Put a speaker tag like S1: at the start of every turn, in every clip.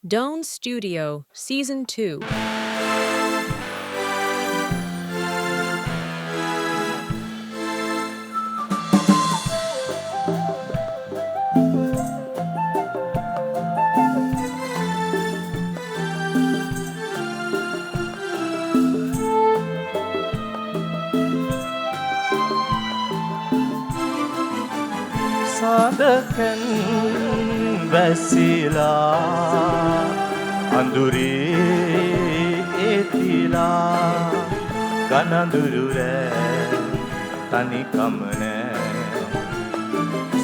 S1: Dawn Studio, Season 2.
S2: සාදකන් වැසිලා අඳුරේ ඒතිලා ගනඳුරු රෑ තනිකම නෑ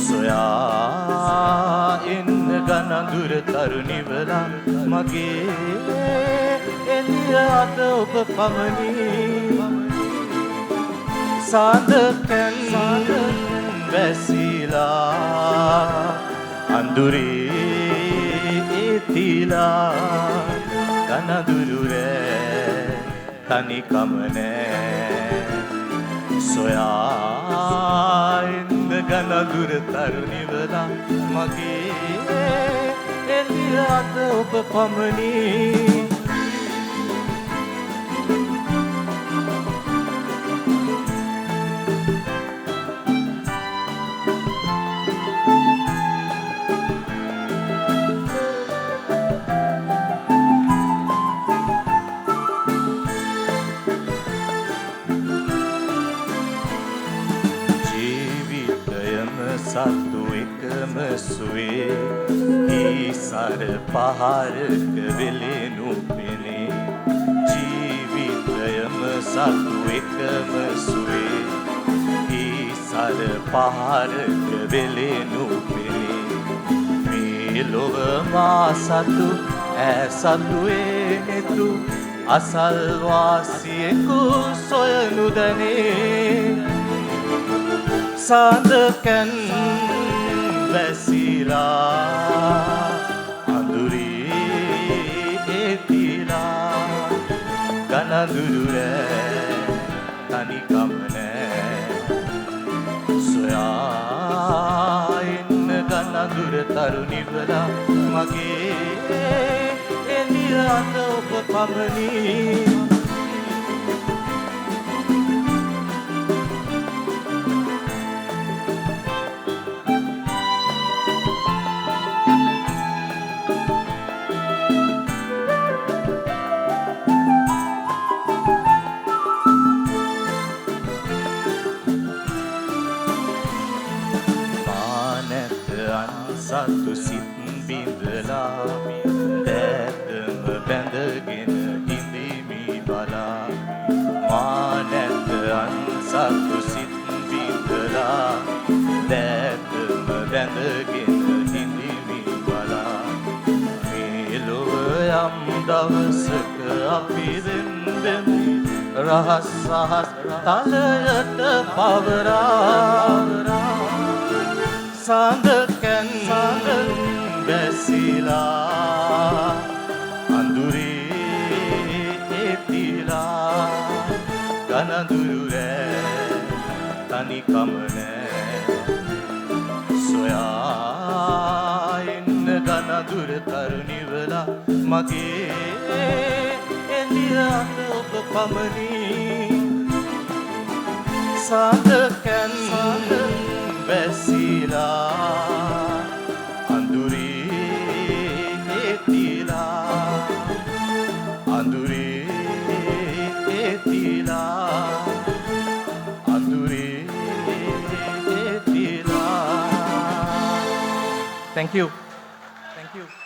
S2: සොයා එන්න ගනඳුර තරුණිවලා මගේ එළිය අද ඔබ පමණි සාදකන් වැසිලා අඳුරේ ඒතිලා ගනඳුරු රෑ තනිකම නෑ සොයා එන්න ගනඳුර තරුණිවලා මගේ එළිය අද ඔබ පමණි සතු එකම සුවේ ඊසර පහරක වෙලෙනු පෙනේ ජීවිතයම සතු එකම සුවේ ඊසර පහරක වෙලෙනු පෙනේ මේ ලොව මා සතු ඈ සතුවේ නෙතු අසල්වාසියෙකු සොයනු දනේ සාදකන් වැසිලා අඳුරේ ඒතිලා ගනඳුරු රෑ තනිකම නෑ සොයා එන්න ගනඳුර තරුණිවලා මගේ එළිය අද ඔබ පමණි සතු සිත් බිඳලා දැතම බැඳගෙන ඉඳිමි බලා මා නැත අන්සතු සිත් බිඳලා දැතම බැඳගෙන ඉඳිමි බලා මේ ලොව යම් දවසක අපි දෙන්නෙමු රහස් රහස් තලයට පවරා සාදකන් වැසිලා අඳුරේ ඒතිලා ගනඳුරු රෑ තනිකම නෑ සොයා එන්න ගනඳුර තරුණිවලා මගේ එළිය අද ඔබ පමණි සාදකන් වැසිලා අඳුරේ ඒතිලා අඳුරේ ඒතිලා අඳුරේ ඒතිලා Thank you.